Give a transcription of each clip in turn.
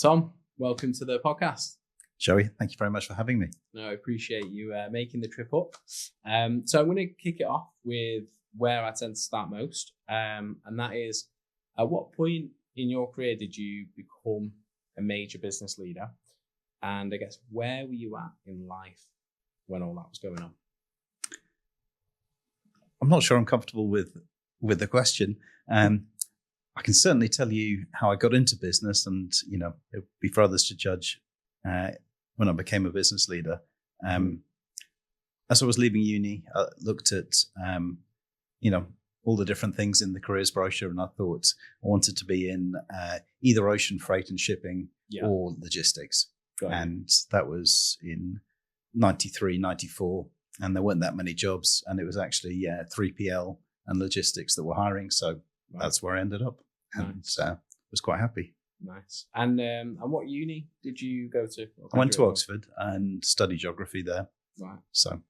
Tom, welcome to the podcast. Joey, thank you very much for having me. No, I appreciate you making the trip up. So I'm going to kick it off with where I tend to start most, and that is, at what point in your career did you become a major business leader? And I guess, where were you at in life when all that was going on? I'm not sure I'm comfortable with the question. I can certainly tell you how I got into business, and it would be for others to judge when I became a business leader. As I was leaving uni, I looked at all the different things in the careers brochure, and I thought I wanted to be in either ocean freight and shipping or logistics. And that was in 93, 94, and there weren't that many jobs, and it was actually 3PL and logistics that were hiring. So that's where I ended up, and was quite happy. Nice. And what uni did you go to? I went to Oxford and studied geography there. Right. So,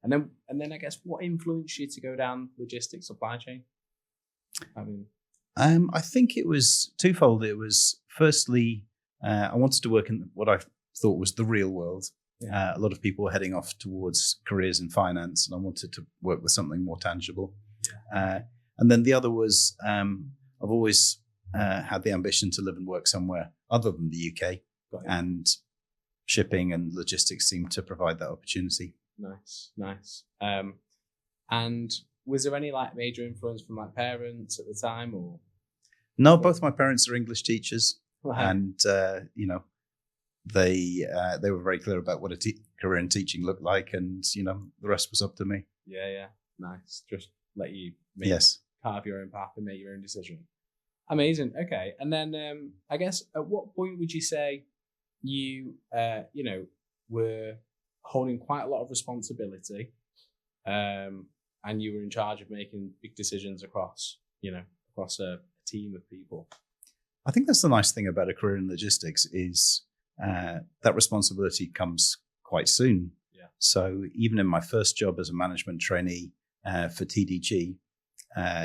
and then I guess, what influenced you to go down logistics, supply chain? I think it was twofold. It was firstly, I wanted to work in what I thought was the real world. A lot of people were heading off towards careers in finance, and I wanted to work with something more tangible. And then the other was, I've always had the ambition to live and work somewhere other than the UK, and shipping and logistics seemed to provide that opportunity. Nice. And was there any major influence from parents at the time, or? No, both my parents are English teachers, right. And they were very clear about what a career in teaching looked like, and the rest was up to me. Yeah, nice. Just let you carve your own path and make your own decision. Amazing. Okay, and then I guess, at what point would you say you were holding quite a lot of responsibility, and you were in charge of making big decisions across a team of people? I think that's the nice thing about a career in logistics is that responsibility comes quite soon. Yeah. So even in my first job as a management trainee for TDG,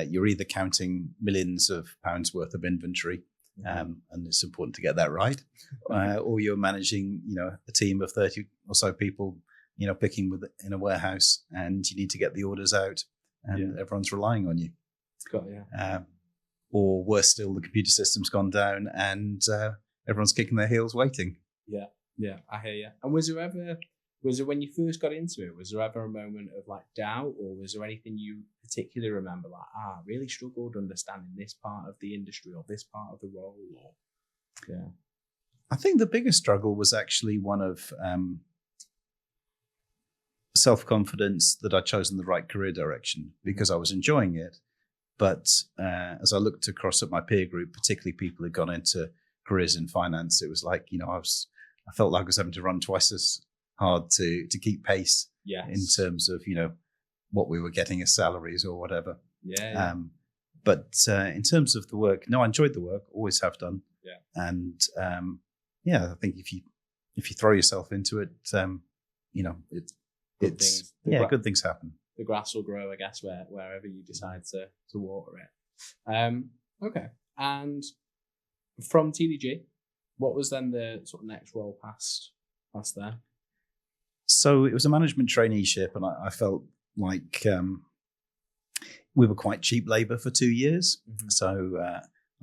you're either counting millions of pounds worth of inventory, and it's important to get that right, or you're managing, a team of 30 or so people, picking in a warehouse, and you need to get the orders out, and everyone's relying on you. Or worse still, the computer system's gone down, and everyone's kicking their heels waiting. Yeah, I hear you. And was there, when you first got into it, was there ever a moment of doubt, or was there anything you particularly remember, I really struggled understanding this part of the industry or this part of the role? I think the biggest struggle was actually one of self-confidence that I'd chosen the right career direction, because I was enjoying it. But as I looked across at my peer group, particularly people who'd gone into careers in finance, it was I felt like I was having to run twice as hard to keep pace in terms of, what we were getting as salaries or whatever. But in terms of the work, no, I enjoyed the work, always have done. And I think if you throw yourself into it, good things happen. The grass will grow, I guess, wherever you decide to water it. Okay. And from TDG, what was then the sort of next role past there? So it was a management traineeship, and I felt like we were quite cheap labour for 2 years. So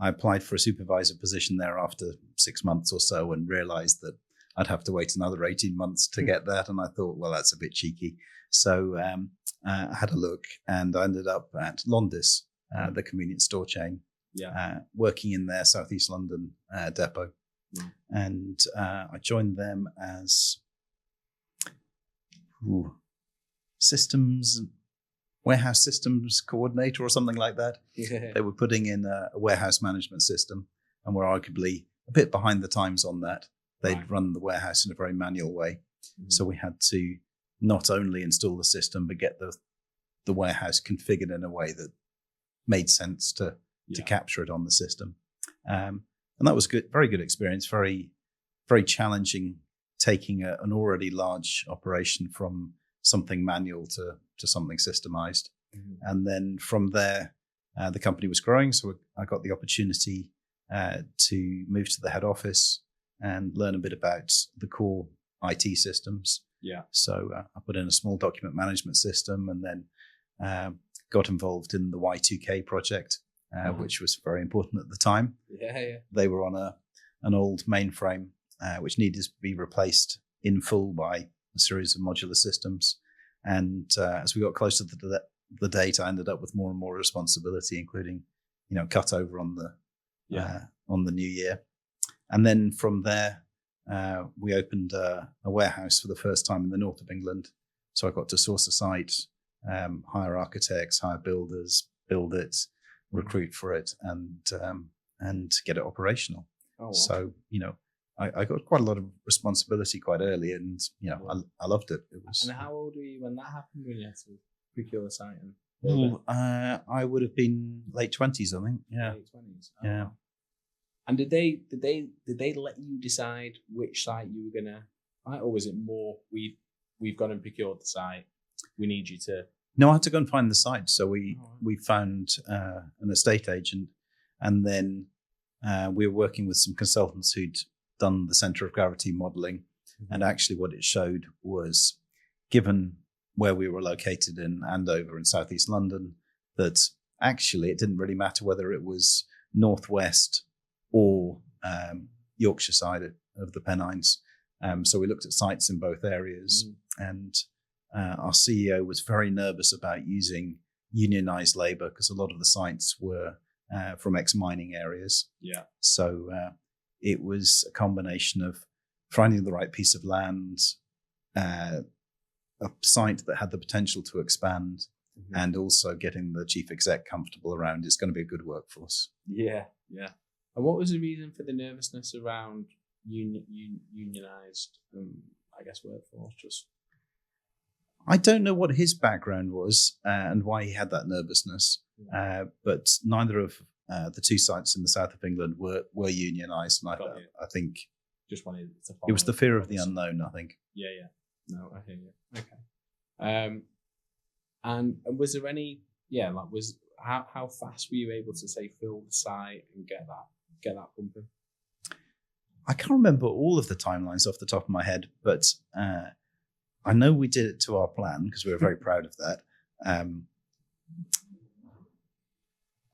I applied for a supervisor position there after 6 months or so, and realised that I'd have to wait another 18 months to get that. And I thought, well, that's a bit cheeky. So I had a look, and I ended up at Londis, the convenience store chain, working in their Southeast London depot. And I joined them as warehouse systems coordinator or something like that. They were putting in a warehouse management system, and were arguably a bit behind the times on that. They'd run the warehouse in a very manual way. So we had to not only install the system, but get the warehouse configured in a way that made sense to capture it on the system. And that was good, very good experience, very, very challenging, taking an already large operation from something manual to something systemized. And then from there, the company was growing. So I got the opportunity to move to the head office and learn a bit about the core IT systems. Yeah. So I put in a small document management system, and then got involved in the Y2K project, which was very important at the time. Yeah. They were on an old mainframe which needed to be replaced in full by a series of modular systems. And as we got closer to the date, I ended up with more and more responsibility, including, cut over on the new year. And then from there, we opened a warehouse for the first time in the north of England. So I got to source a site, hire architects, hire builders, build it, recruit for it, and get it operational. Oh, wow. So, I got quite a lot of responsibility quite early, and I loved it. It was. And how old were you when that happened? When you had to procure the site? I would have been late 20s, I think. Yeah. Late 20s. Oh, yeah. Wow. And did they let you decide which site you were gonna buy, or was it more we've gone and procured the site, we need you to? No, I had to go and find the site. So we found an estate agent, and then we were working with some consultants who'd done the center of gravity modeling. Mm-hmm. And actually what it showed was, given where we were located in Andover in southeast London, that actually it didn't really matter whether it was northwest or Yorkshire side of the Pennines. So we looked at sites in both areas. And our CEO was very nervous about using unionized labor because a lot of the sites were from ex-mining areas. Yeah. So it was a combination of finding the right piece of land, a site that had the potential to expand, mm-hmm. and also getting the chief exec comfortable around it's going to be a good workforce. Yeah. And what was the reason for the nervousness around unionized, workforce? Just, I don't know what his background was and why he had that nervousness, but neither of the two sites in the south of England were unionized, and I think just wanted to follow. It was the fear of the unknown, I think. Yeah. No, I hear you. Okay. And was there any? Yeah, how fast were you able to fill the site and get that pumping? I can't remember all of the timelines off the top of my head, but I know we did it to our plan because we were very proud of that.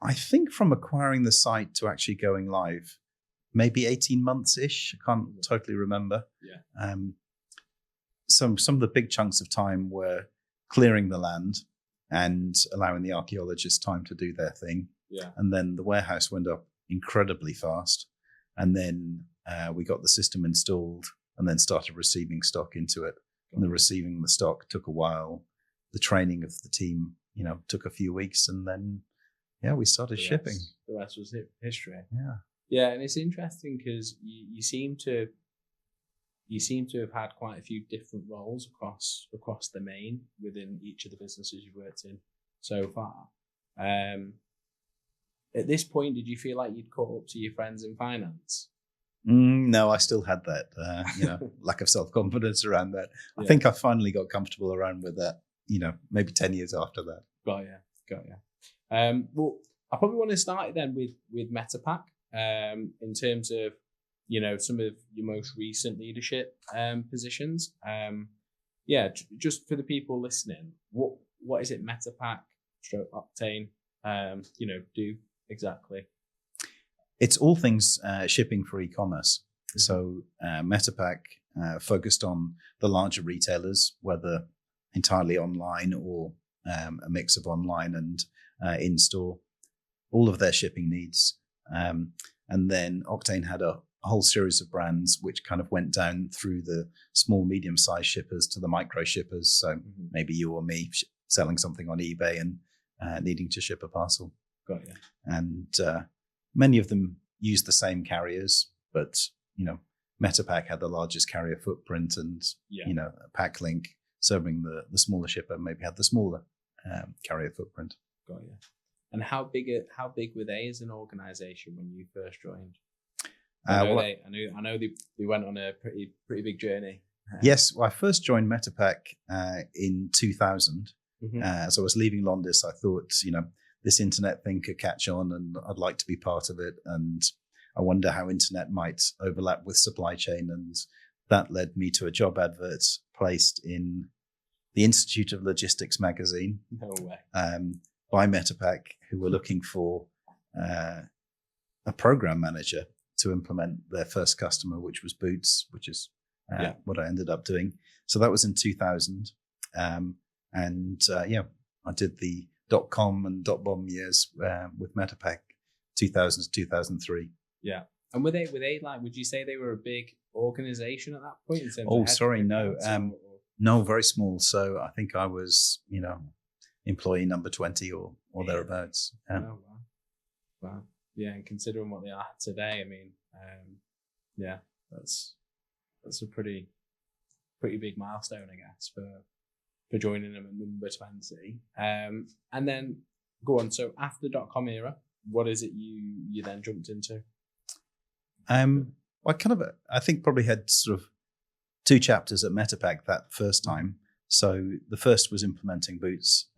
I think from acquiring the site to actually going live, maybe 18 months-ish. I can't totally remember. Yeah. Some of the big chunks of time were clearing the land and allowing the archaeologists time to do their thing. Yeah. And then the warehouse went up incredibly fast. And then we got the system installed and then started receiving stock into it. And the receiving the stock took a while. The training of the team, took a few weeks, and then we started shipping. The rest was history. Yeah, and it's interesting because you seem to have had quite a few different roles across the main within each of the businesses you've worked in so far. At this point, did you feel like you'd caught up to your friends in finance? No, I still had that, lack of self-confidence around that. Yeah. I think I finally got comfortable around with that, maybe 10 years after that. Got you. Well, I probably want to start then with Metapack, in terms of, some of your most recent leadership positions. Just for the people listening, what is it Metapack / Octane, do exactly? It's all things shipping for e-commerce. Mm-hmm. So Metapack focused on the larger retailers, whether entirely online or a mix of online and in-store, all of their shipping needs. And then Octane had a whole series of brands which kind of went down through the small, medium-sized shippers to the micro shippers. So mm-hmm. maybe you or me selling something on eBay and needing to ship a parcel. Got you. And many of them use the same carriers, but Metapack had the largest carrier footprint, and PackLink serving the smaller shipper maybe had the smaller carrier footprint. Got you. And how big were they as an organization when you first joined? I know they went on a pretty big journey. Yes, well, I first joined Metapack in 2000. Mm-hmm. As I was leaving Londis, I thought, this internet thing could catch on and I'd like to be part of it. And I wonder how internet might overlap with supply chain. And that led me to a job advert placed in the Institute of Logistics magazine. No way. By Metapack, who were looking for a program manager to implement their first customer, which was Boots, which is what I ended up doing. So that was in 2000. I did the .com and .bomb years with Metapack, 2000 to 2003. Yeah. And were they like, would you say they were a big organization at that point? In terms Oh, of sorry, no. No, very small. So I think I was, employee number 20 or thereabouts. Oh, wow. Wow. Yeah, and considering what they are today, I mean, that's a pretty big milestone, I guess, for joining them at number 20. And then go on. So after the .com era, what is it you then jumped into? I think probably had sort of 2 chapters at Metapack that first time. So the first was implementing Boots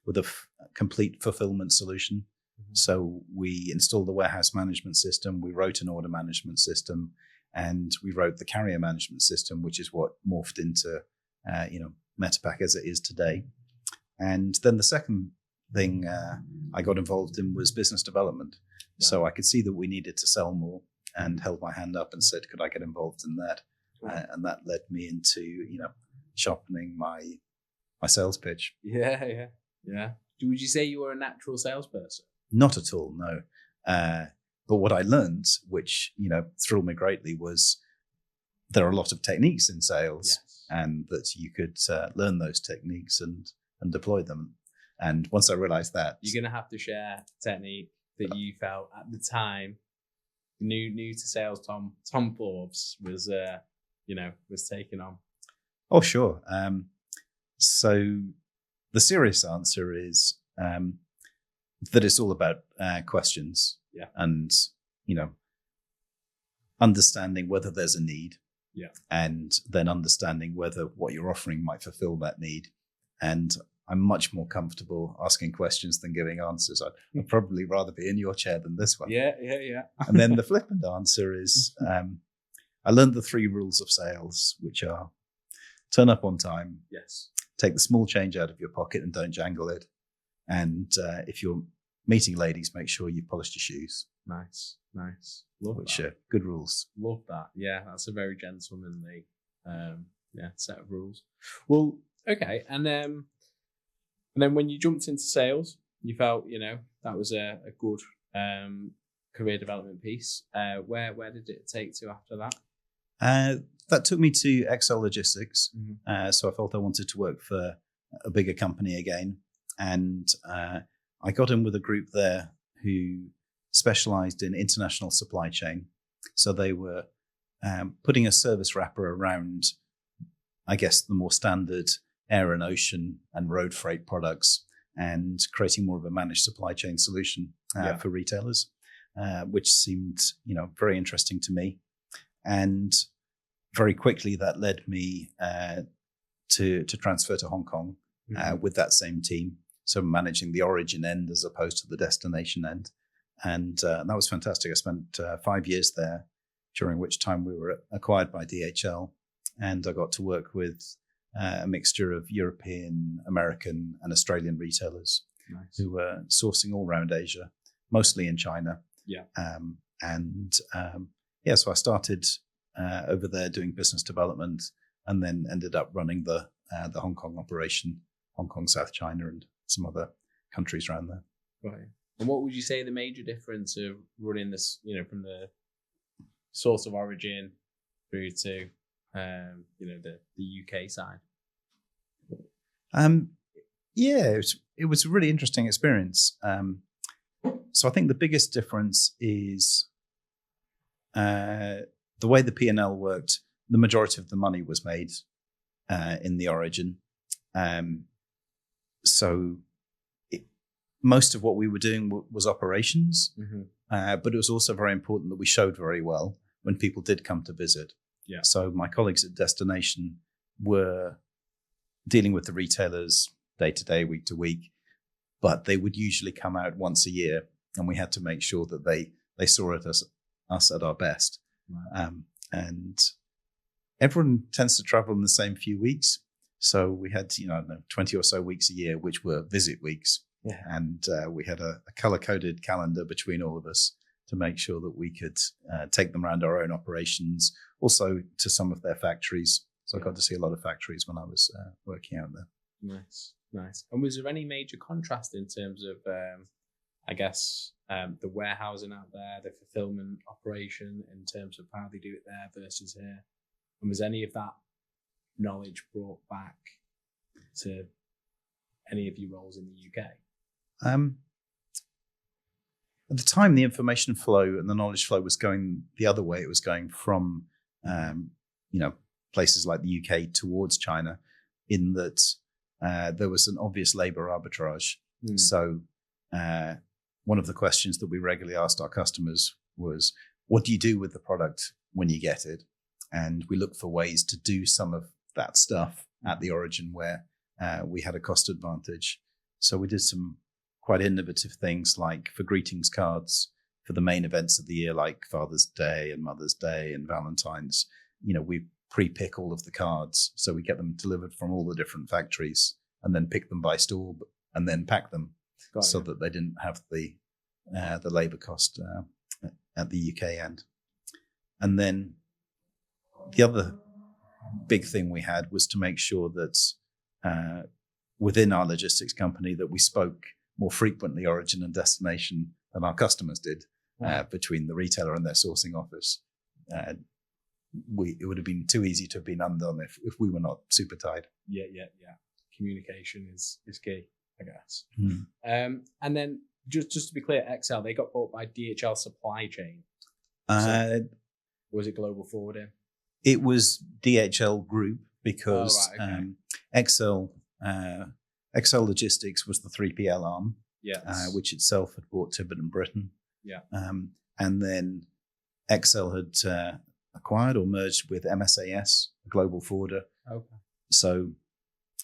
with a complete fulfillment solution. Mm-hmm. So we installed the warehouse management system, we wrote an order management system, and we wrote the carrier management system, which is what morphed into Metapack as it is today. And then the second thing I got involved in was business development. Yeah. So I could see that we needed to sell more and held my hand up and said, could I get involved in that? And that led me into, sharpening my sales pitch. Yeah. Would you say you were a natural salesperson? Not at all, no. But what I learned, which, thrilled me greatly, was there are a lot of techniques in sales. Yes. And that you could learn those techniques and deploy them. And once I realized that... You're going to have to share a technique that you felt at the time, new to sales, Tom Forbes was taking on. Oh, sure. So the serious answer is that it's all about questions. Yeah. And, understanding whether there's a need. Yeah. And then understanding whether what you're offering might fulfill that need. And I'm much more comfortable asking questions than giving answers. I'd probably rather be in your chair than this one. Yeah. And then the flippant answer is I learned the 3 rules of sales, which are turn up on time. Yes. Take the small change out of your pocket and don't jangle it. And if you're meeting ladies, make sure you polished your shoes. Nice. Love which that. Good rules. Love that. Yeah, that's a very gentlemanly set of rules. Well, okay. And then when you jumped into sales, you felt, that was a good career development piece. Where did it take to after that? That took me to XL Logistics. Mm-hmm. So I felt I wanted to work for a bigger company again. And I got in with a group there who specialized in international supply chain. So they were putting a service wrapper around, I guess, the more standard air and ocean and road freight products and creating more of a managed supply chain solution for retailers, which seemed, very interesting to me. And very quickly that led me to transfer to Hong Kong with that same team. So managing the origin end as opposed to the destination end. And that was fantastic. I spent 5 years there, during which time we were acquired by DHL. And I got to work with a mixture of European, American, and Australian retailers who were sourcing all around Asia, mostly in China. Yeah. So I started over there doing business development and then ended up running the Hong Kong operation, Hong Kong, South China, and some other countries around there. Right. And what would you say the major difference of running this, from the source of origin through to, the UK side? It was a really interesting experience. So I think the biggest difference is the way the P&L worked. The majority of the money was made in the origin. Most of what we were doing was operations, but it was also very important that we showed very well when people did come to visit. Yeah. So my colleagues at Destination were dealing with the retailers day to day, week to week, but they would usually come out once a year, and we had to make sure that they saw it us at our best. Right. And everyone tends to travel in the same few weeks. So we had, 20 or so weeks a year, which were visit weeks. Yeah. And we had a color-coded calendar between all of us to make sure that we could take them around our own operations, also to some of their factories. So I got to see a lot of factories when I was working out there. Nice. And was there any major contrast in terms of, the warehousing out there, the fulfillment operation in terms of how they do it there versus here? And was any of that knowledge brought back to any of your roles in the UK? At the time, the information flow and the knowledge flow was going the other way. It was going from, places like the UK towards China, in that there was an obvious labor arbitrage. So one of the questions that we regularly asked our customers was, what do you do with the product when you get it? And we looked for ways to do some of that stuff at the origin where we had a cost advantage. So we did some quite innovative things, like for greetings cards for the main events of the year, like Father's Day and Mother's Day and Valentine's. We pre-pick all of the cards, so we get them delivered from all the different factories and then pick them by store and then pack them so that they didn't have the labor cost at the UK end. And then the other big thing we had was to make sure that within our logistics company that we spoke more frequently origin and destination than our customers did. Between the retailer and their sourcing office. It would have been too easy to have been undone if we were not super tied. Yeah. Communication is key, I guess. And then just to be clear, XL, they got bought by DHL Supply Chain. Was it Global Forwarding? It was DHL Group because XL Logistics was the 3PL arm, which itself had bought Tibbett and Britton. Yeah. And then XL had acquired or merged with MSAS, a global forwarder. Okay. So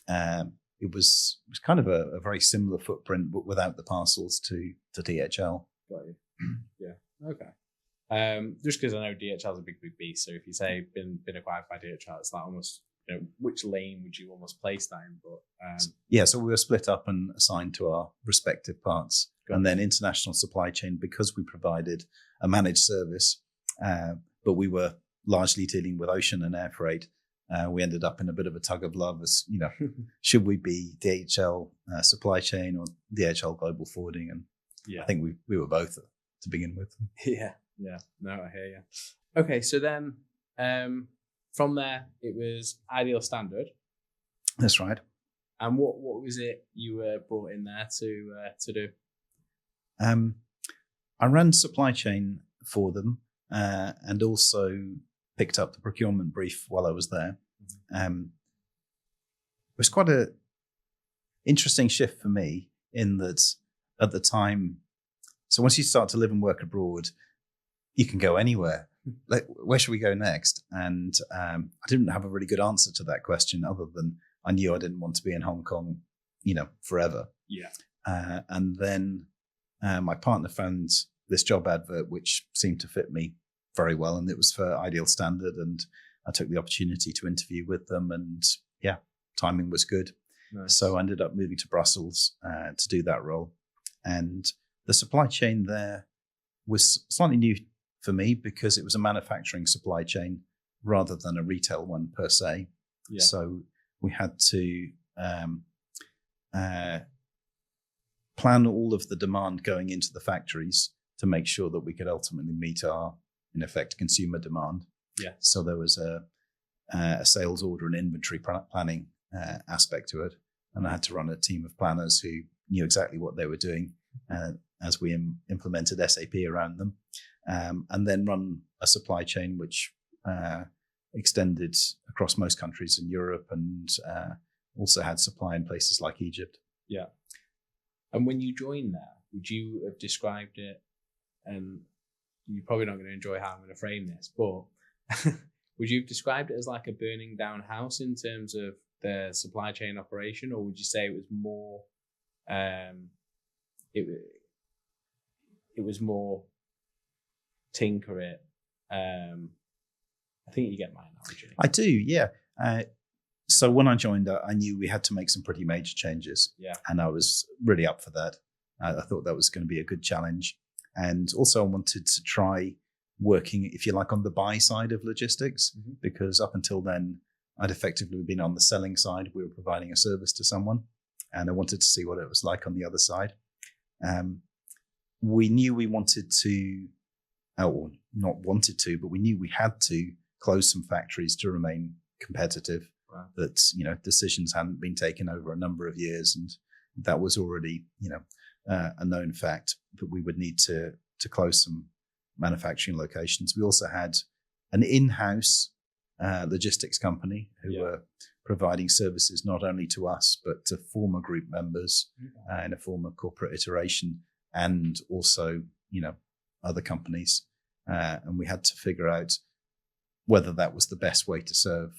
it was kind of a very similar footprint, but without the parcels to DHL. Got you. Yeah. Okay. Just because I know DHL is a big beast, so if you say been acquired by DHL, it's like almost, which lane would you almost place that in? But so we were split up and assigned to our respective parts. And then international supply chain, because we provided a managed service, but we were largely dealing with ocean and air freight. We ended up in a bit of a tug of love as, should we be DHL supply chain or DHL global forwarding? And I think we were both to begin with. Yeah. No, I hear you. Okay, so then from there, it was Ideal Standard. That's right. And what was it you were brought in there to do? I ran supply chain for them and also picked up the procurement brief while I was there. It was quite an interesting shift for me in that at the time, so once you start to live and work abroad, you can go anywhere. Like, where should we go next? And I didn't have a really good answer to that question other than I knew I didn't want to be in Hong Kong, forever. Yeah. And then my partner found this job advert, which seemed to fit me very well. And it was for Ideal Standard. And I took the opportunity to interview with them. And timing was good. Nice. So I ended up moving to Brussels to do that role. And the supply chain there was slightly new for me because it was a manufacturing supply chain rather than a retail one per se. Yeah. So we had to plan all of the demand going into the factories to make sure that we could ultimately meet our, in effect, consumer demand. Yeah. So there was a sales order and inventory planning aspect to it. And I had to run a team of planners who knew exactly what they were doing as we implemented SAP around them. And then run a supply chain which extended across most countries in Europe and also had supply in places like Egypt. Yeah. And when you joined there, would you have described it, and you're probably not going to enjoy how I'm going to frame this, but would you have described it as like a burning down house in terms of the supply chain operation, or would you say it was more, it was more tinker it. I think you get my analogy. I do, yeah. So when I joined, I knew we had to make some pretty major changes. Yeah. And I was really up for that. I thought that was going to be a good challenge. And also I wanted to try working, if you like, on the buy side of logistics, because up until then, I'd effectively been on the selling side. We were providing a service to someone, and I wanted to see what it was like on the other side. We knew we wanted to, or not wanted to, but we knew we had to close some factories to remain competitive. Wow. That, decisions hadn't been taken over a number of years, and that was already, a known fact that we would need to close some manufacturing locations. We also had an in-house logistics company who were providing services not only to us but to former group members in a former corporate iteration, and also other companies, and we had to figure out whether that was the best way to serve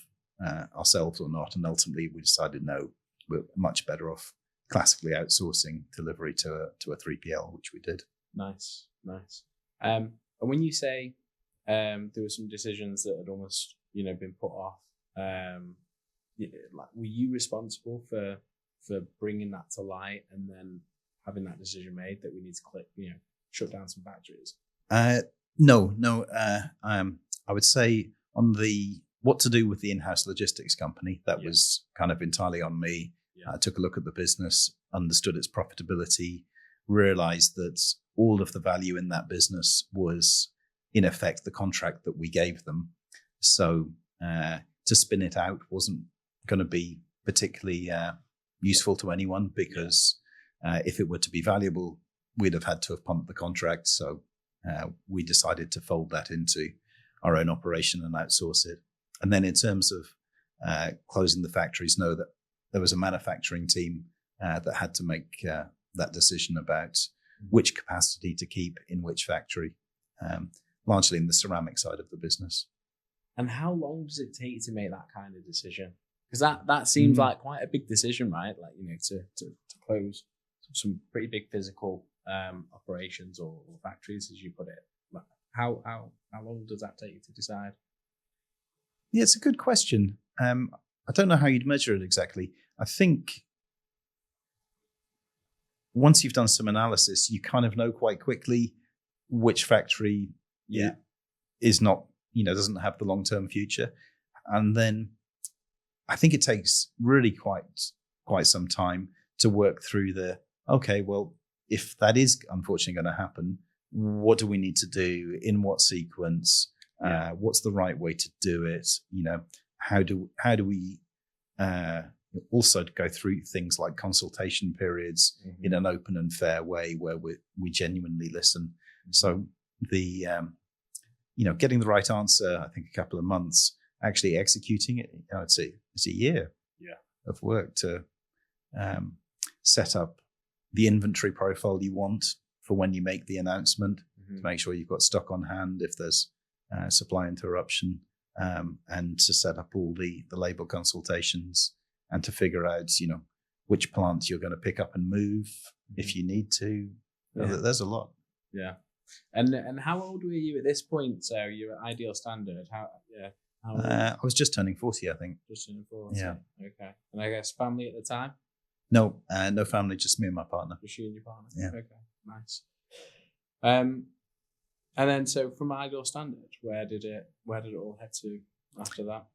ourselves or not. And ultimately we decided no, we're much better off classically outsourcing delivery to a 3PL, which we did. Nice. And when you say there were some decisions that had almost been put off, were you responsible for bringing that to light and then having that decision made that we need to shut down some factories? No. I would say on the what to do with the in-house logistics company, that was kind of entirely on me. I took a look at the business, understood its profitability, realized that all of the value in that business was, in effect, the contract that we gave them. So to spin it out wasn't going to be particularly useful to anyone, because if it were to be valuable, we'd have had to have pumped the contract. So we decided to fold that into our own operation and outsource it. And then in terms of closing the factories, know that there was a manufacturing team that had to make that decision about which capacity to keep in which factory, largely in the ceramic side of the business. And how long does it take to make that kind of decision? Because that seems like quite a big decision, right? Like, to close some pretty big physical operations or factories, as you put it. Like, how long does that take you to decide? Yeah, it's a good question. I don't know how you'd measure it exactly. I think once you've done some analysis, you kind of know quite quickly which factory is not, doesn't have the long-term future. And then I think it takes really quite some time to work through if that is unfortunately going to happen, what do we need to do? In what sequence? What's the right way to do it? How do we also go through things like consultation periods in an open and fair way where we genuinely listen. So the getting the right answer, I think a couple of months. Actually executing it, it's a year of work to set up the inventory profile you want for when you make the announcement, to make sure you've got stock on hand if there's supply interruption, and to set up all the label consultations, and to figure out which plants you're going to pick up and move if you need to. There's a lot. Yeah. And how old were you at this point? So you're at Ideal Standard. I was just turning 40, I think. Just turning 40. Yeah. Okay. And I guess family at the time? No family, just me and my partner. Just you and your partner? Yeah. Okay, nice. And then, so from Ideal Standard, where did it all head to after that?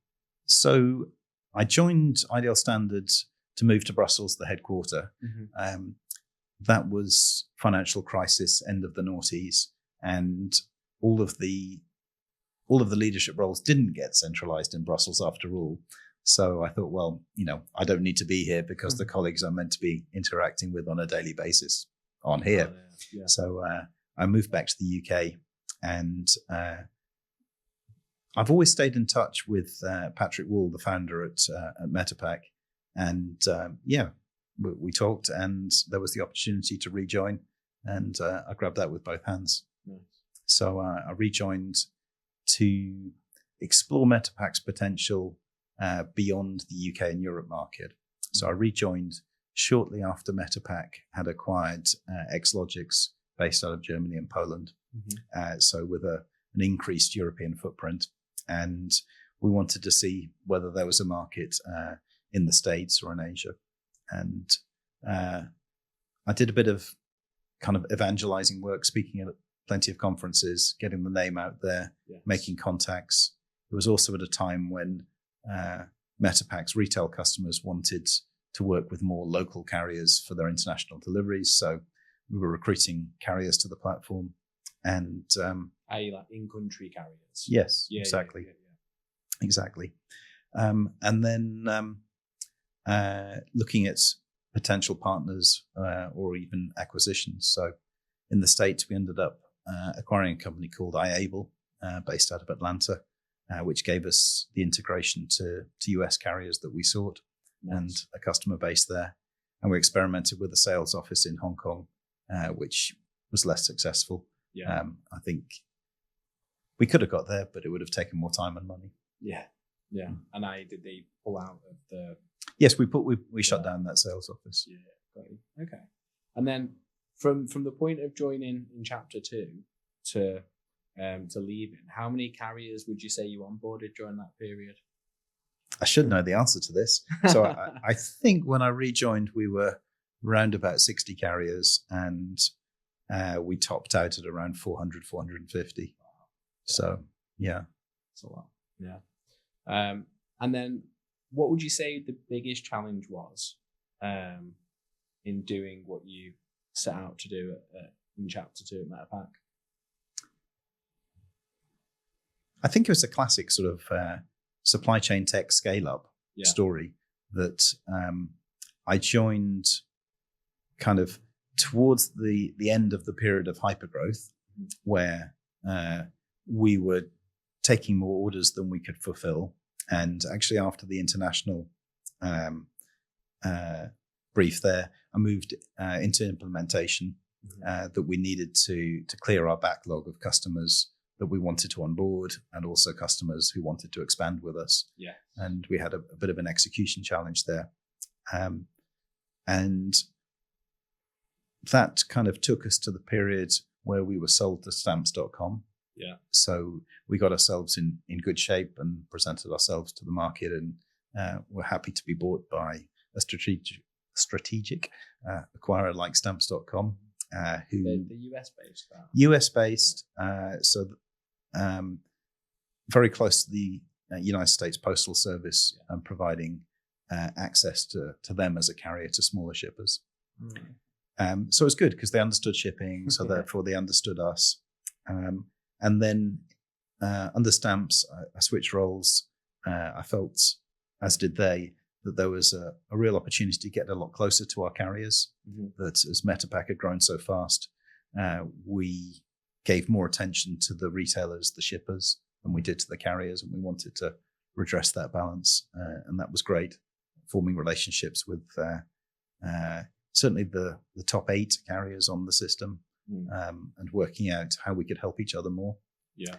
So I joined Ideal Standard to move to Brussels, the headquarter. That was financial crisis, end of the noughties, and all of the leadership roles didn't get centralized in Brussels after all. So I thought, well, I don't need to be here because the colleagues I'm meant to be interacting with on a daily basis aren't here. Yeah. So I moved back to the UK, and I've always stayed in touch with Patrick Wall, the founder at Metapack, and we talked, and there was the opportunity to rejoin, and I grabbed that with both hands. Nice. So I rejoined to explore Metapack's potential beyond the UK and Europe market. So I rejoined shortly after Metapack had acquired Xlogics, based out of Germany and Poland. So with an increased European footprint, and we wanted to see whether there was a market in the States or in Asia. And I did a bit of kind of evangelizing work, speaking at plenty of conferences, getting the name out there, making contacts. It was also at a time when Metapack's retail customers wanted to work with more local carriers for their international deliveries. So we were recruiting carriers to the platform. And i.e. like in-country carriers. Yes, exactly. Exactly. And then looking at potential partners or even acquisitions. So in the States, we ended up acquiring a company called iAble, based out of Atlanta, which gave us the integration to US carriers that we sought. Nice. And a customer base there. And we experimented with a sales office in Hong Kong, which was less successful. Yeah. I think we could have got there, but it would have taken more time and money. Yeah. Yeah. And did they pull out of the... Yes, we shut down that sales office. Yeah, got you. Okay. And then from the point of joining in chapter 2 to leaving, how many carriers would you say you onboarded during that period? I should know the answer to this. So I think when I rejoined, we were around about 60 carriers, and we topped out at around 400, 450. Wow. So, yeah. That's a lot. Yeah. And then what would you say the biggest challenge was in doing what you set out to do in chapter 2 at Metapack? I think it was a classic sort of supply chain tech scale up story that I joined kind of towards the end of the period of hypergrowth, where we were taking more orders than we could fulfill. And actually, after the international brief there, I moved into implementation that we needed to clear our backlog of customers that we wanted to onboard, and also customers who wanted to expand with us. Yeah. And we had a bit of an execution challenge there. And that kind of took us to the period where we were sold to stamps.com. Yeah. So we got ourselves in good shape and presented ourselves to the market, and we're happy to be bought by a strategic acquirer like stamps.com, who the US based. US based. So very close to the United States Postal Service, and providing access to them as a carrier to smaller shippers. So it's good because they understood shipping, so therefore they understood us. And then under Stamps, I switched roles. I felt, as did they, that there was a real opportunity to get a lot closer to our carriers, that as Metapack had grown so fast, we gave more attention to the retailers, the shippers, than we did to the carriers, and we wanted to redress that balance. And that was great, forming relationships with certainly the top 8 carriers on the system, and working out how we could help each other more. Yeah.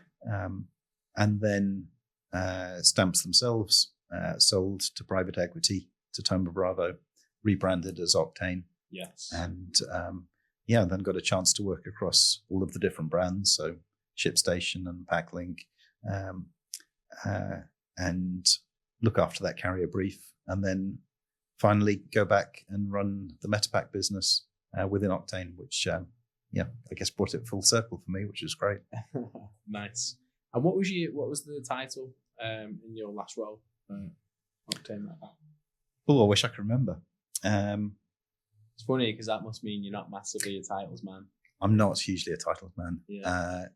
And then Stamps themselves sold to private equity, to Thoma Bravo, rebranded as Octane. Yes. And then got a chance to work across all of the different brands, so ShipStation and PackLink, and look after that carrier brief, and then finally go back and run the Metapack business within Octane, which I guess brought it full circle for me, which is great. Nice. And what was the title in your last role? Octane Metapack. Oh, I wish I could remember. It's funny because that must mean you're not massively a titles man. I'm not hugely a titles man. Yeah.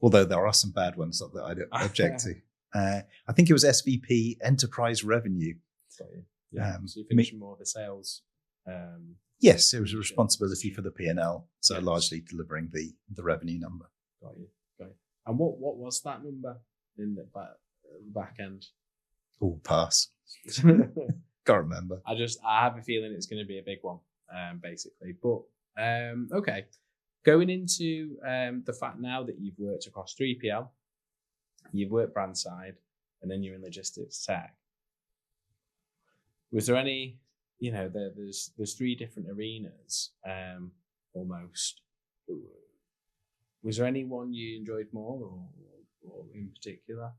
Although there are some bad ones that I don't object to. I think it was SVP Enterprise Revenue. Sorry. Yeah. So you finished more of the sales. Yes, it was a responsibility for the P&L, so largely delivering the revenue number. Got you. And what was that number in the back end? Oh, pass. Can't remember. I have a feeling it's going to be a big one, basically. But okay, going into the fact now that you've worked across 3PL, you've worked brand side, and then you're in logistics tech. Was there any? There's 3 different arenas, almost. Was there anyone you enjoyed more or in particular?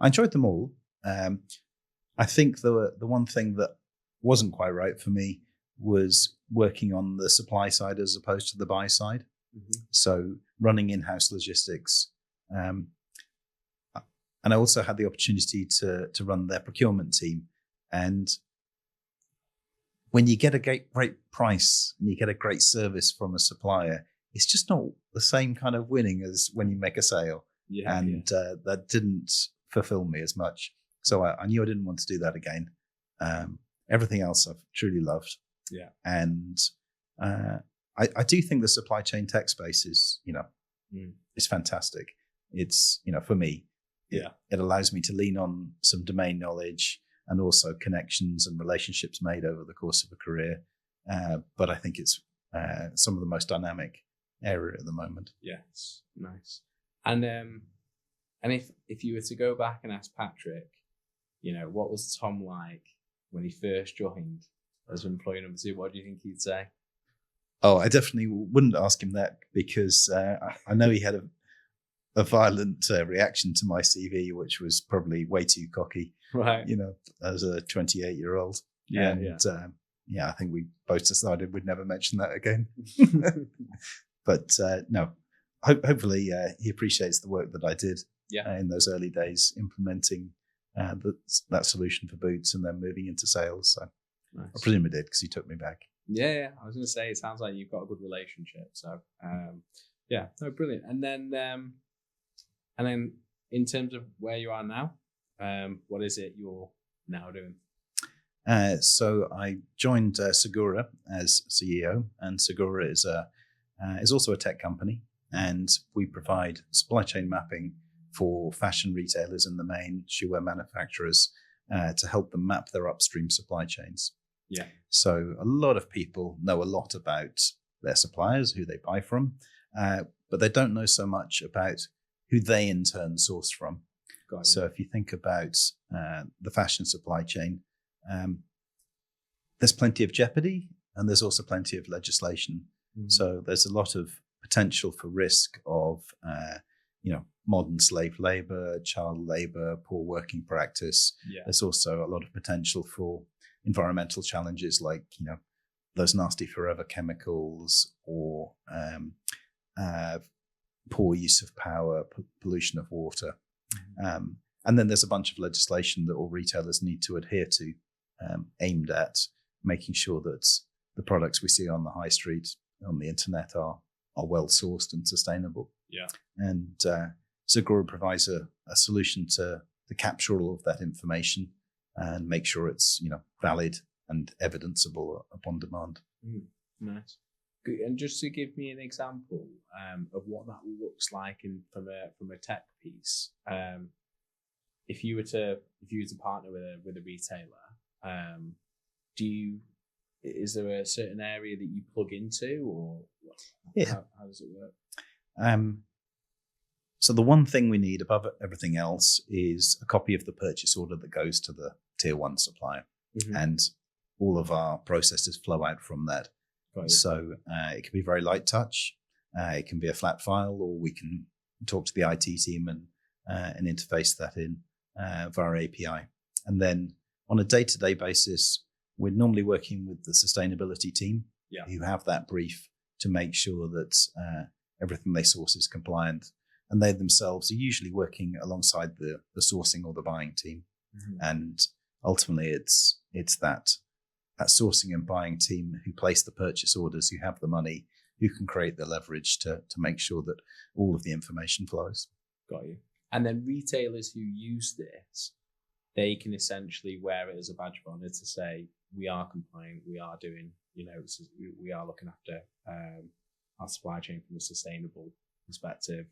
I enjoyed them all. I think the one thing that wasn't quite right for me was working on the supply side as opposed to the buy side. Mm-hmm. So running in-house logistics. And I also had the opportunity to run their procurement team. And when you get a great price and you get a great service from a supplier, it's just not the same kind of winning as when you make a sale. That didn't fulfill me as much. So I knew I didn't want to do that again. Everything else I've truly loved. Yeah. And I do think the supply chain tech space is, is fantastic. It's, for me, it allows me to lean on some domain knowledge and also connections and relationships made over the course of a career. But I think it's some of the most dynamic area at the moment. Yes, nice. And if you were to go back and ask Patrick, what was Tom like when he first joined as employee number 2? What do you think he'd say? Oh, I definitely wouldn't ask him that because I know he had a violent reaction to my CV, which was probably way too cocky. Right. As a 28-year-old. I think we both decided we'd never mention that again. But no, hopefully he appreciates the work that I did in those early days, implementing that solution for boots and then moving into sales. So nice. I presume he did because he took me back. Yeah, I was going to say, it sounds like you've got a good relationship. So brilliant. And then in terms of where you are now, what is it you're now doing? So I joined Segura as CEO, and Segura is also a tech company, and we provide supply chain mapping for fashion retailers and the main shoewear manufacturers to help them map their upstream supply chains. Yeah. So a lot of people know a lot about their suppliers, who they buy from, but they don't know so much about who they in turn source from. So if you think about the fashion supply chain, there's plenty of jeopardy and there's also plenty of legislation. Mm-hmm. So there's a lot of potential for risk of, modern slave labor, child labor, poor working practice. Yeah. There's also a lot of potential for environmental challenges like, those nasty forever chemicals or poor use of power, pollution of water. Mm-hmm. And then there's a bunch of legislation that all retailers need to adhere to, aimed at making sure that the products we see on the high street, on the internet are well sourced and sustainable. Yeah. And Segura provides a solution to capture all of that information and make sure it's valid and evidenceable upon demand. Nice. Good. And just to give me an example of what that looks like from a tech piece, if you were to partner with a retailer, is there a certain area that you plug into, or how does it work? So the one thing we need above everything else is a copy of the purchase order that goes to the tier 1 supplier. Mm-hmm. And all of our processes flow out from that. Right. So it can be very light touch. It can be a flat file, or we can talk to the IT team and interface that in via API. And then on a day-to-day basis, we're normally working with the sustainability team who have that brief to make sure that everything they source is compliant. And they themselves are usually working alongside the sourcing or the buying team. Mm-hmm. And ultimately, it's that sourcing and buying team who place the purchase orders, who have the money, who can create the leverage to make sure that all of the information flows. Got you. And then retailers who use this, they can essentially wear it as a badge of honor to say, we are compliant, we are doing, we are looking after our supply chain from a sustainable perspective,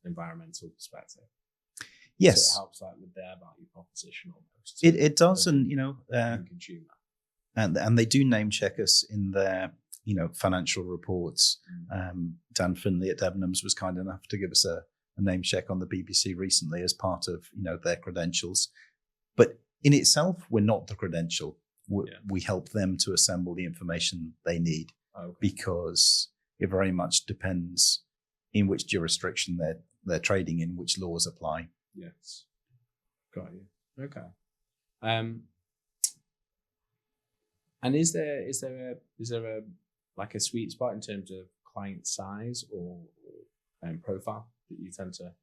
environmental perspective. Yes. So it helps with their value proposition almost. It does, and consumer. And they do name check us in their financial reports. Dan Finley at Debenhams was kind enough to give us a name check on the BBC recently as part of their credentials. But in itself, we're not the credential. We help them to assemble the information they need, because it very much depends in which jurisdiction they're trading in, which laws apply. Yes, got you. Okay. And is there a like a sweet spot in terms of client size or profile that you tend to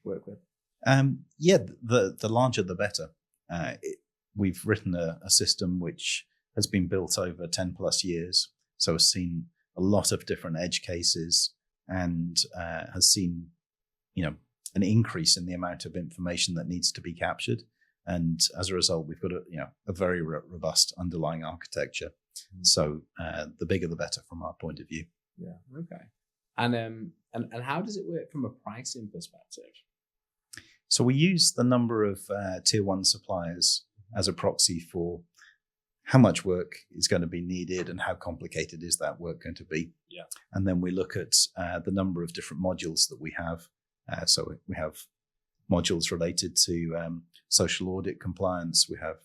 work with? The larger the better. We've written a system which has been built over 10 plus years, so has seen a lot of different edge cases and has seen, an increase in the amount of information that needs to be captured. And as a result, we've got a very robust underlying architecture. Mm-hmm. So the bigger the better from our point of view. Yeah. Okay. And how does it work from a pricing perspective? So we use the number of tier one suppliers as a proxy for how much work is going to be needed and how complicated is that work going to be. Yeah. And then we look at the number of different modules that we have. So we have modules related to social audit compliance. We have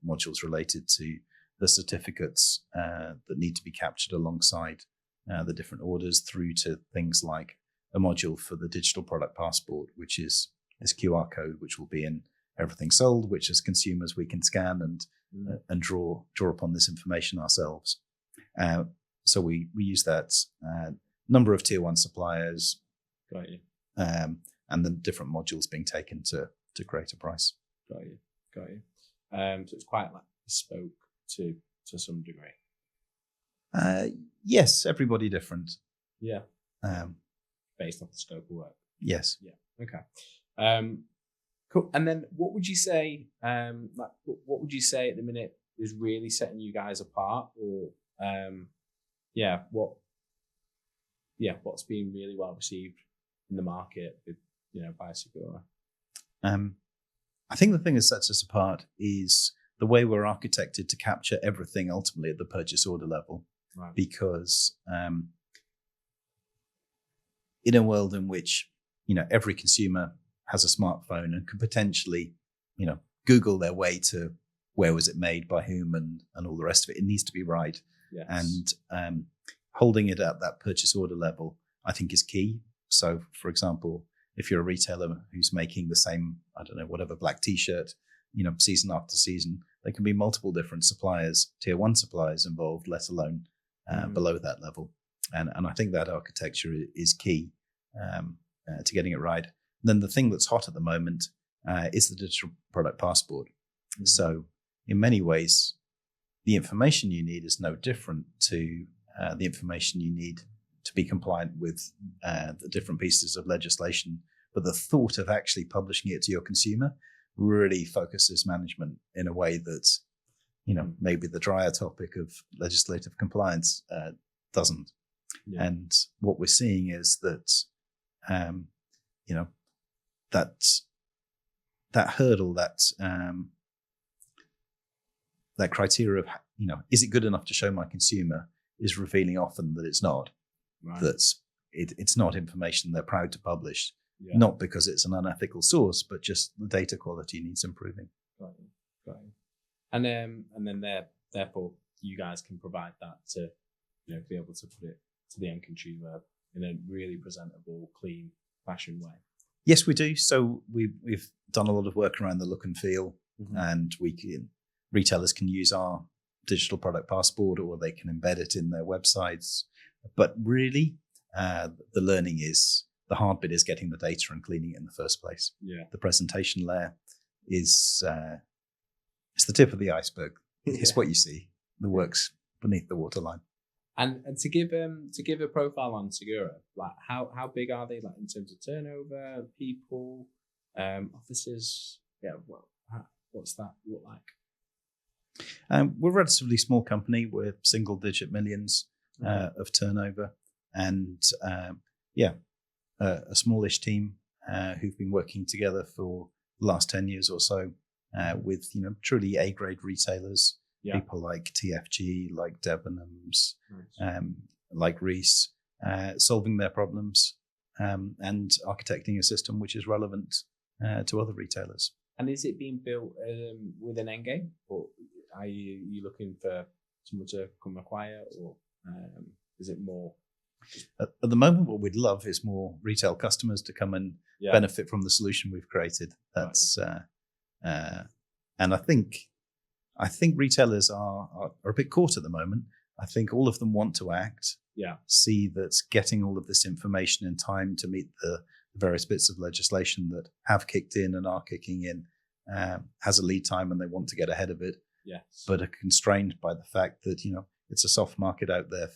modules related to the certificates that need to be captured alongside the different orders, through to things like a module for the digital product passport, which is this QR code, which will be in everything sold, which as consumers we can scan and draw upon this information ourselves. So we use that number of tier one suppliers. Got you. And the different modules being taken to create a price. Got you. So it's quite like bespoke to some degree. Yes, everybody different. Yeah. Based off the scope of work. Yes. Yeah. Okay. Cool. And then what would you say? What would you say at the minute is really setting you guys apart, or what's being really well received in the market with by Segura? I think the thing that sets us apart is the way we're architected to capture everything ultimately at the purchase order level. Right. Because in a world in which every consumer has a smartphone and can potentially Google their way to where was it made, by whom, and all the rest of it, it needs to be right. Yes. And holding it at that purchase order level, I think, is key. So, for example, if you're a retailer who's making the same, whatever black T-shirt, season after season, there can be multiple different suppliers, tier one suppliers involved, let alone below that level. And I think that architecture is key to getting it right. Then the thing that's hot at the moment is the digital product passport. Mm-hmm. So in many ways, the information you need is no different to the information you need to be compliant with the different pieces of legislation. But the thought of actually publishing it to your consumer really focuses management in a way that, maybe the drier topic of legislative compliance doesn't. Yeah. And what we're seeing is that, that hurdle, that criteria of, is it good enough to show my consumer, is revealing often that it's not. Right. That it's not information they're proud to publish, not because it's an unethical source, but just the data quality needs improving. Got you. And then therefore you guys can provide that to be able to put it to the end consumer in a really presentable, clean fashion way. Yes, we do. So we've done a lot of work around the look and feel, mm-hmm. and retailers can use our digital product passport, or they can embed it in their websites. But really, the learning is, the hard bit is getting the data and cleaning it in the first place. Yeah. The presentation layer is it's the tip of the iceberg. It's what you see. The work's beneath the waterline. And to give a profile on Segura, like how big are they, like in terms of turnover, people, offices? Yeah, what's that look like? We're a relatively small company. We're single digit millions of turnover, and a smallish team who've been working together for the last 10 years or so with truly A-grade retailers. Yeah. People like TFG, like Debenhams, nice. Like Reese, solving their problems and architecting a system which is relevant to other retailers. And is it being built with an end game, or are you looking for someone to come acquire, or is it more At the moment, what we'd love is more retail customers to come and benefit from the solution we've created. That's and I think retailers are a bit caught at the moment. I think all of them want to act. See that getting all of this information in time to meet the various bits of legislation that have kicked in and are kicking in has a lead time, and they want to get ahead of it. But are constrained by the fact that it's a soft market out there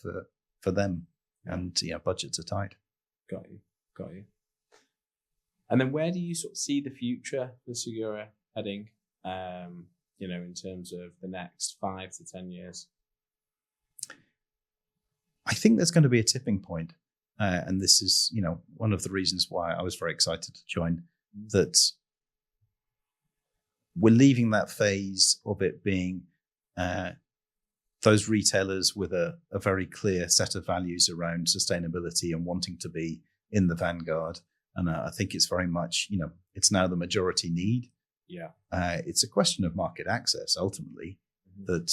for them, and budgets are tight. Got you. And then where do you sort of see the future for Segura heading? In terms of the next 5 to 10 years. I think there's going to be a tipping point. And this is, one of the reasons why I was very excited to join, that we're leaving that phase of it being those retailers with a very clear set of values around sustainability and wanting to be in the vanguard. And I think it's very much, it's now the majority need. It's a question of market access, ultimately, that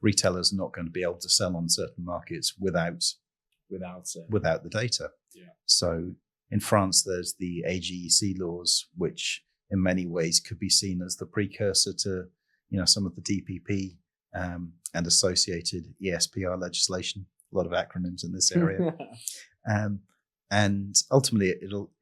retailers are not going to be able to sell on certain markets without the data. So in France, there's the AGEC laws, which in many ways could be seen as the precursor to, some of the DPP and associated ESPR legislation. A lot of acronyms in this area. And ultimately,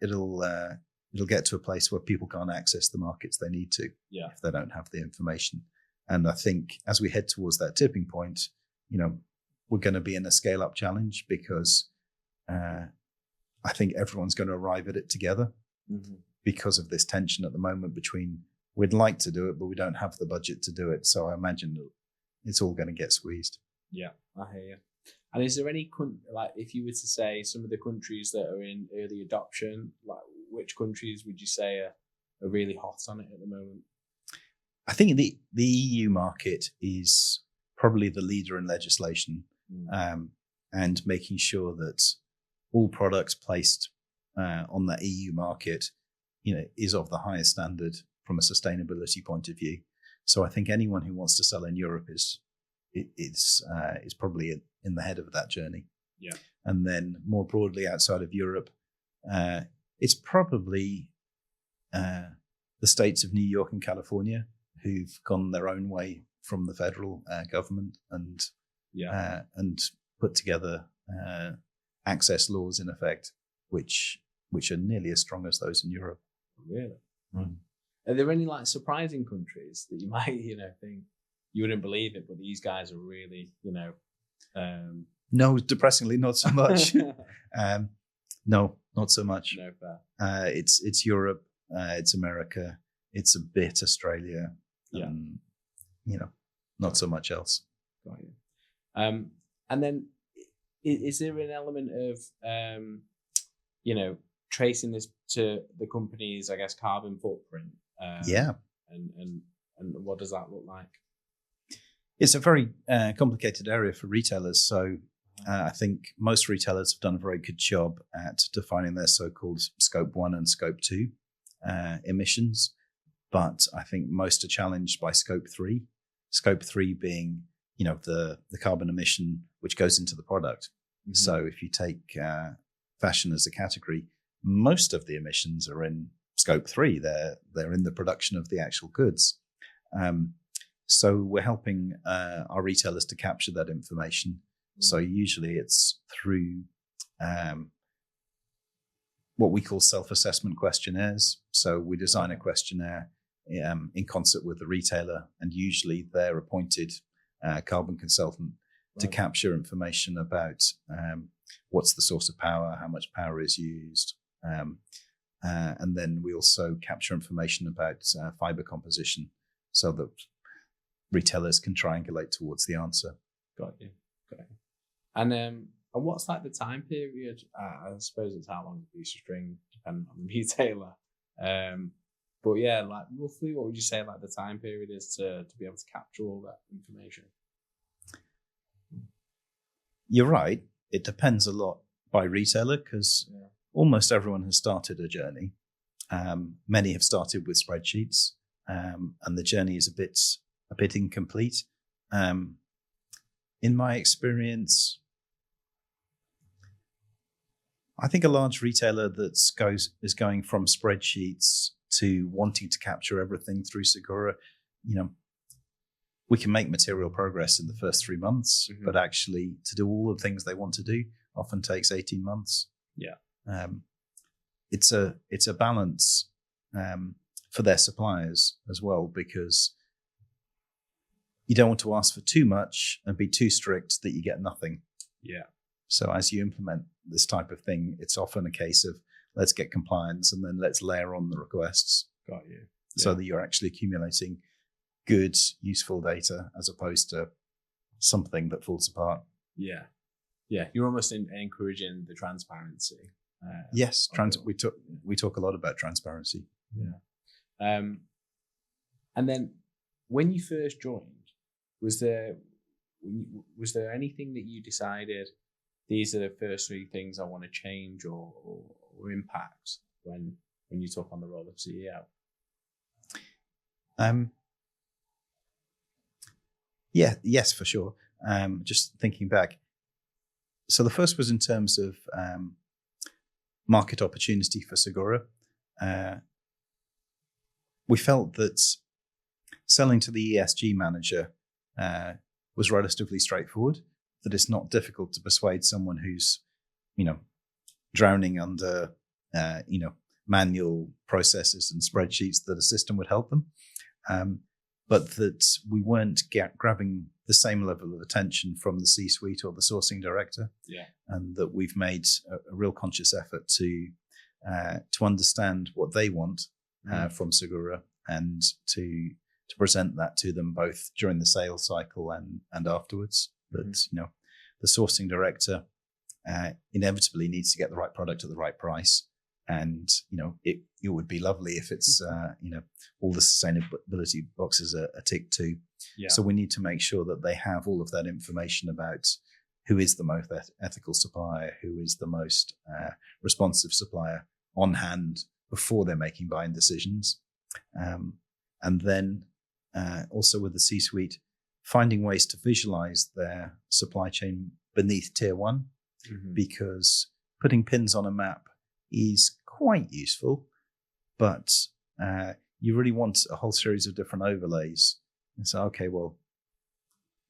it'll get to a place where people can't access the markets they need to if they don't have the information. And I think as we head towards that tipping point, we're going to be in a scale-up challenge, because I think everyone's going to arrive at it together because of this tension at the moment between we'd like to do it, but we don't have the budget to do it. So I imagine it's all going to get squeezed. Yeah, I hear you. And is there any, if you were to say some of the countries that are in early adoption, which countries would you say are really hot on it at the moment? I think the EU market is probably the leader in legislation, and making sure that all products placed on that EU market, is of the highest standard from a sustainability point of view. So I think anyone who wants to sell in Europe is probably in the head of that journey. And then more broadly outside of Europe, it's probably the states of New York and California who've gone their own way from the federal government and put together access laws in effect, which are nearly as strong as those in Europe. Really? Are there any surprising countries that you might think you wouldn't believe it, but these guys are really No, depressingly not so much. No, not so much. No, fair. It's Europe, it's America, it's a bit Australia. Not so much else. Got you. And then is there an element of tracing this to the company's, I guess, carbon footprint? And what does that look like? It's a very complicated area for retailers. So I think most retailers have done a very good job at defining their so-called scope 1 and scope 2 emissions. But I think most are challenged by scope 3. Scope 3 being, the carbon emission which goes into the product. So if you take fashion as a category, most of the emissions are in scope 3. They're in the production of the actual goods. So we're helping our retailers to capture that information. So usually it's through what we call self-assessment questionnaires. So we design a questionnaire in concert with the retailer, and usually their appointed carbon consultant to capture information about what's the source of power, how much power is used. And then we also capture information about fiber composition so that retailers can triangulate towards the answer. Got you. And what's the time period? I suppose it's how long a piece of string, depending on the retailer. But yeah, roughly, what would you say the time period is to be able to capture all that information? You're right. It depends a lot by retailer, because almost everyone has started a journey. Many have started with spreadsheets, and the journey is a bit incomplete. In my experience, I think a large retailer is going from spreadsheets to wanting to capture everything through Segura, we can make material progress in the first 3 months, but actually to do all the things they want to do often takes 18 months. Yeah. It's a balance for their suppliers as well, because you don't want to ask for too much and be too strict that you get nothing. Yeah. So as you implement this type of thing, it's often a case of let's get compliance and then let's layer on the requests. Got you. So that you're actually accumulating good, useful data as opposed to something that falls apart. Yeah. Yeah. You're almost encouraging the transparency. Yes. We talk a lot about transparency. Yeah. And then when you first joined, was there anything that you decided these are the first 3 things I want to change or impact when you took on the role of CEO? Yes, for sure. Just thinking back. So the first was in terms of market opportunity for Segura. We felt that selling to the ESG manager was relatively straightforward, that it's not difficult to persuade someone who's, drowning under, manual processes and spreadsheets that a system would help them. But that we weren't grabbing the same level of attention from the C-suite or the sourcing director. Yeah. And that we've made a real conscious effort to understand what they want from Segura and to present that to them both during the sales cycle and afterwards. That the sourcing director inevitably needs to get the right product at the right price, and it would be lovely if it's all the sustainability boxes are ticked too. Yeah. So we need to make sure that they have all of that information about who is the most ethical supplier, who is the most responsive supplier on hand before they're making buying decisions, and then also with the C-suite, finding ways to visualize their supply chain beneath tier 1, because putting pins on a map is quite useful, but you really want a whole series of different overlays. And so, okay, well,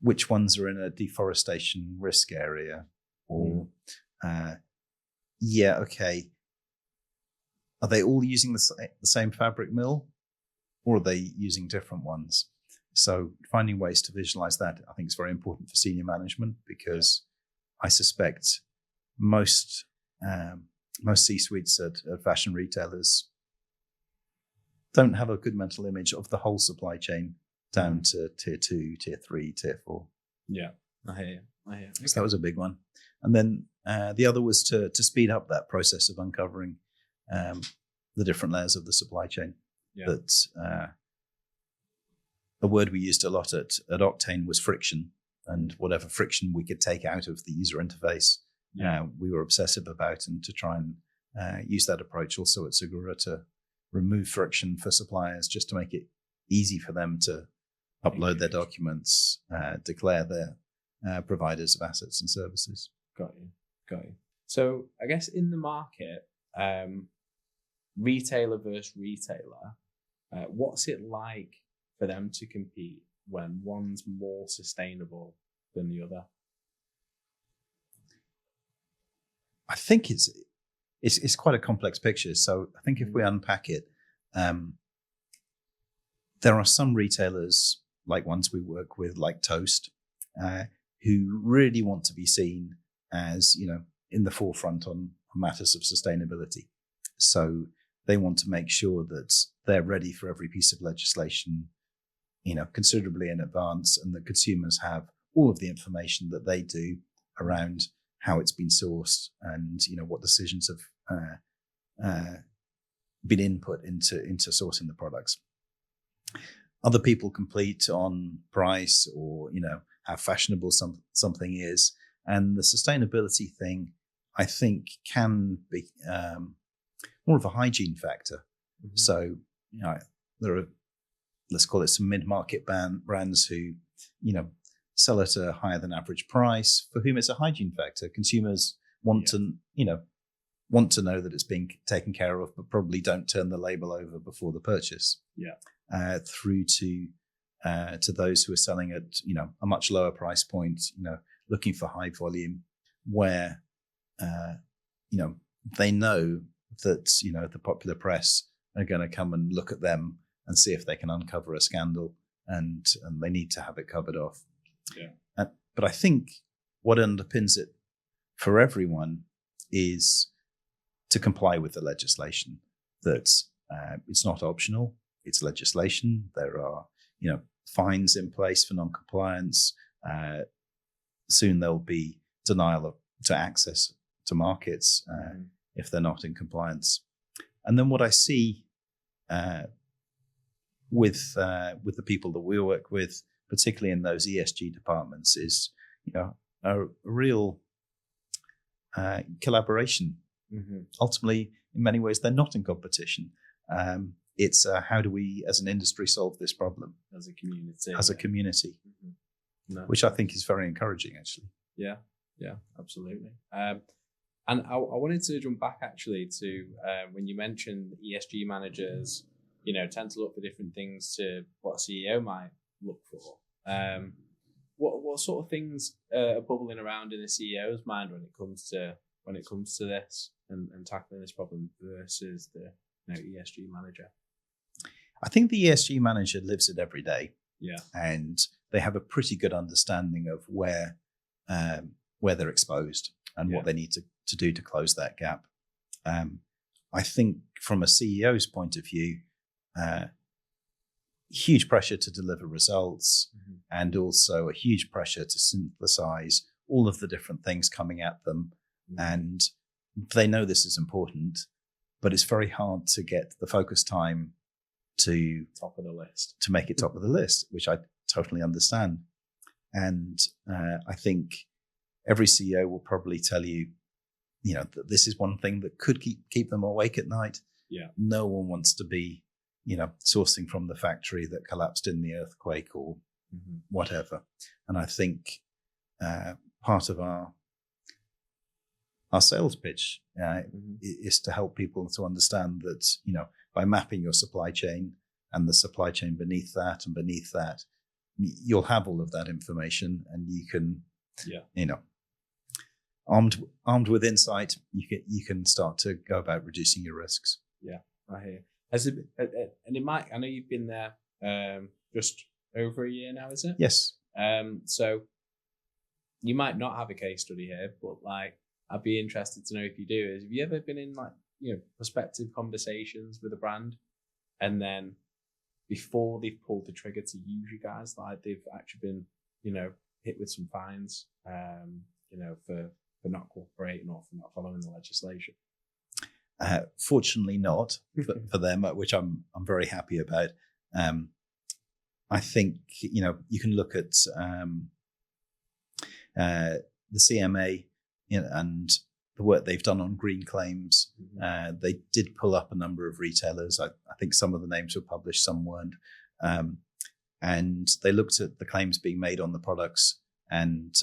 which ones are in a deforestation risk area? Or, okay, are they all using the same fabric mill, or are they using different ones? So finding ways to visualize that, I think, is very important for senior management, because I suspect most C-suites at fashion retailers don't have a good mental image of the whole supply chain down to tier 2, tier 3, tier 4. Yeah, I hear you. Okay. So that was a big one. And then the other was to speed up that process of uncovering the different layers of the supply chain. Yeah. That a word we used a lot at Octane was friction, and whatever friction we could take out of the user interface, we were obsessive about, and to try and use that approach also at Segura to remove friction for suppliers, just to make it easy for them to upload their documents, declare their providers of assets and services. Got you. So I guess in the market, retailer versus retailer, what's it like for them to compete when one's more sustainable than the other? I think it's quite a complex picture. So I think if we unpack it, there are some retailers, like ones we work with, like Toast, who really want to be seen as, in the forefront on matters of sustainability. So they want to make sure that they're ready for every piece of legislation, considerably in advance, and that consumers have all of the information that they do around how it's been sourced and, what decisions have been input into sourcing the products. Other people compete on price or, how fashionable something is. And the sustainability thing, I think, can be more of a hygiene factor. Mm-hmm. So, there are, let's call it, some mid-market brands who, sell at a higher than average price, for whom it's a hygiene factor. Consumers want to, want to know that it's being taken care of, but probably don't turn the label over before the purchase. Through to those who are selling at a much lower price point, looking for high volume, where they know that the popular press are going to come and look at them and see if they can uncover a scandal, and they need to have it covered off. But I think what underpins it for everyone is to comply with the legislation. That it's not optional; it's legislation. There are fines in place for non-compliance. Soon there'll be denial to access to markets if they're not in compliance. And then what I see with the people that we work with, particularly in those ESG departments, is a real collaboration. Ultimately, in many ways, they're not in competition. It's how do we, as an industry, solve this problem as a community? Which I think is very encouraging, actually. Yeah, absolutely. And I wanted to jump back actually to when you mentioned ESG managers, tend to look for different things to what a CEO might look for. What sort of things are bubbling around in a CEO's mind when it comes to this and tackling this problem versus the ESG manager? I think the ESG manager lives it every day. And they have a pretty good understanding of where they're exposed and what they need to do to close that gap. I think from a CEO's point of view, huge pressure to deliver results, and also a huge pressure to synthesize all of the different things coming at them. And they know this is important, but it's very hard to get the focus time to top of the list, to make it top of the list, which I totally understand. And I think every CEO will probably tell you, that this is one thing that could keep them awake at night. No one wants to be, sourcing from the factory that collapsed in the earthquake or whatever. And I think part of our sales pitch is to help people to understand that, by mapping your supply chain and the supply chain beneath that and beneath that, you'll have all of that information, and you can, armed with insight, you can start to go about reducing your risks. I hear. And it might. I know you've been there just over a year now, is it? Yes. So you might not have a case study here, but I'd be interested to know if you do. Have you ever been in prospective conversations with a brand, and then before they've pulled the trigger to use you guys, they've actually been, hit with some fines, for not cooperating or for not following the legislation? Fortunately not for them, which I'm very happy about. I think, you can look at the CMA and the work they've done on green claims. They did pull up a number of retailers. I think some of the names were published, some weren't. And they looked at the claims being made on the products, and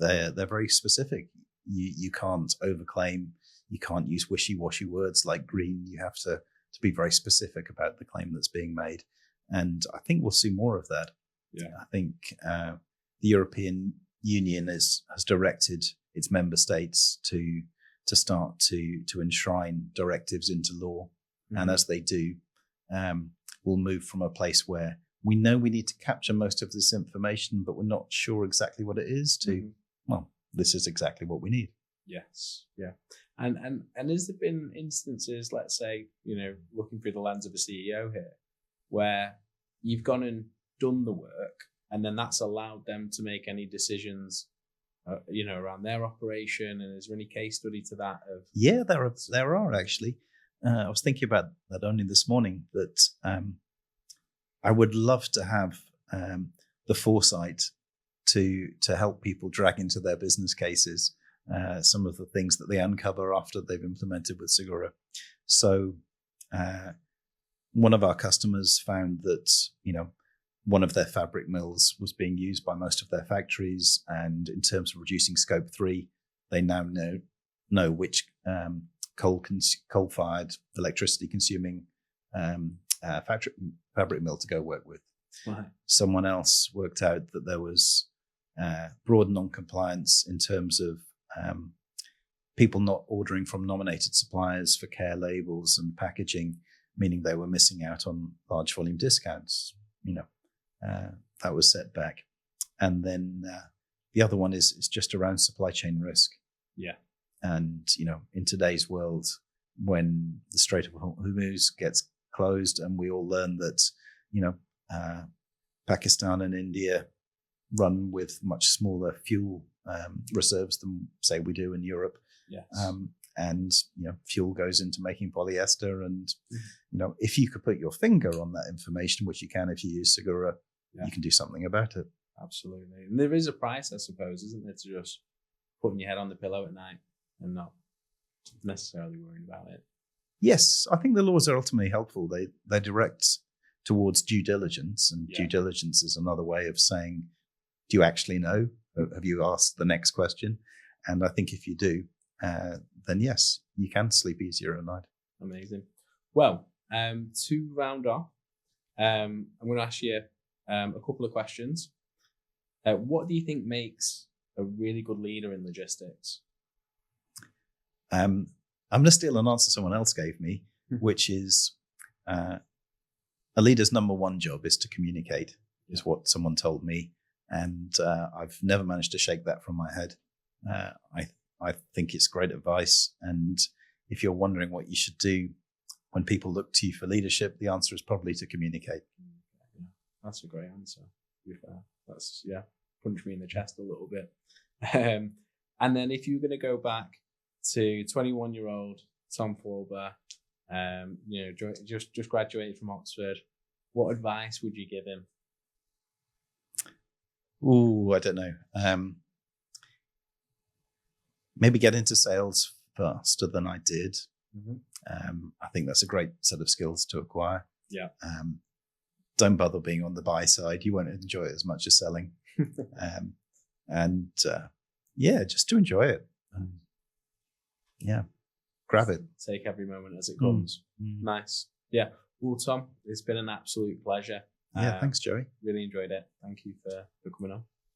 they're very specific. You can't overclaim. You can't use wishy-washy words like green. You have to be very specific about the claim that's being made. And I think we'll see more of that. I think the European Union has directed its member states to start to enshrine directives into law. And as they do, we'll move from a place where we know we need to capture most of this information, but we're not sure exactly what it is, to, well, this is exactly what we need. Yes. Yeah. And has there been instances, let's say, looking through the lens of a CEO here, where you've gone and done the work, and then that's allowed them to make any decisions, around their operation? And is there any case study to that? Yeah, there are actually. I was thinking about that only this morning, that I would love to have the foresight to help people drag into their business cases some of the things that they uncover after they've implemented with Segura. So one of our customers found that, one of their fabric mills was being used by most of their factories. And in terms of reducing scope 3, they now know which coal-fired, electricity-consuming fabric mill to go work with. Right. Someone else worked out that there was broad non-compliance in terms of people not ordering from nominated suppliers for care labels and packaging, meaning they were missing out on large volume discounts. That was set back. And then the other one is just around supply chain risk. Yeah. And, in today's world, when the Strait of Hormuz gets closed and we all learn that, Pakistan and India run with much smaller fuel reserves than, say, we do in Europe. Yes. And, fuel goes into making polyester. And, if you could put your finger on that information, which you can if you use Segura, you can do something about it. Absolutely. And there is a price, I suppose, isn't there, to just putting your head on the pillow at night and not necessarily worrying about it. Yes, I think the laws are ultimately helpful. They direct towards due diligence, and due diligence is another way of saying, do you actually know? Have you asked the next question? And I think if you do, then yes, you can sleep easier at night. Amazing. Well, to round off, I'm going to ask you a couple of questions. What do you think makes a really good leader in logistics? I'm going to steal an answer someone else gave me, which is a leader's number one job is to communicate, is what someone told me. And I've never managed to shake that from my head. I think it's great advice. And if you're wondering what you should do when people look to you for leadership, the answer is probably to communicate. Yeah, that's a great answer. That's, punch me in the chest a little bit. And then if you're going to go back to 21-year-old Tom Forber, just graduated from Oxford, what advice would you give him? I don't know. Maybe get into sales faster than I did. Mm-hmm. I think that's a great set of skills to acquire. Yeah. Don't bother being on the buy side. You won't enjoy it as much as selling. Just to enjoy it. Grab it. Take every moment as it comes. Nice. Yeah. Well, Tom, it's been an absolute pleasure. Thanks, Joey. Really enjoyed it. Thank you for coming on.